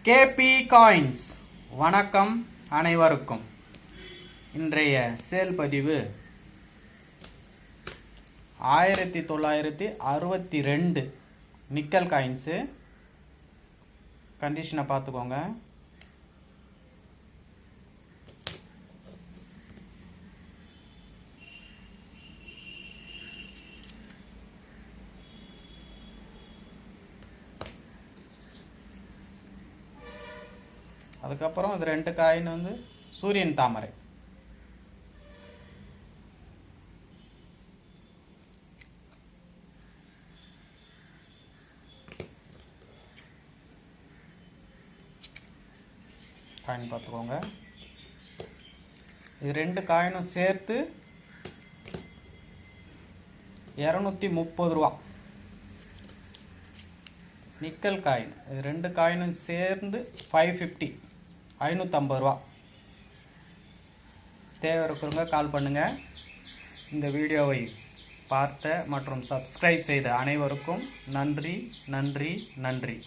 KP coins வணக்கம் அனைவருக்கும். இன்றைய சேல் பதிவு 1962 நிக்கல் காயின்ஸு. கண்டிஷனை பார்த்துக்கோங்க. அதுக்கப்புறம் இது 2 காயின் வந்து சூரியன் தாமரை. காயின் பார்த்துக்கோங்க. இது 2 காயினும் சேர்த்து 230 ரூபா. நிக்கல் காயின் இது 2 காயினும் சேர்ந்து 550, 550 ரூபா. தேவை இருக்கிறவங்க கால் பண்ணுங்கள். இந்த வீடியோவை பார்த்த மற்றும் சப்ஸ்கிரைப் செய்த அனைவருக்கும் நன்றி நன்றி நன்றி.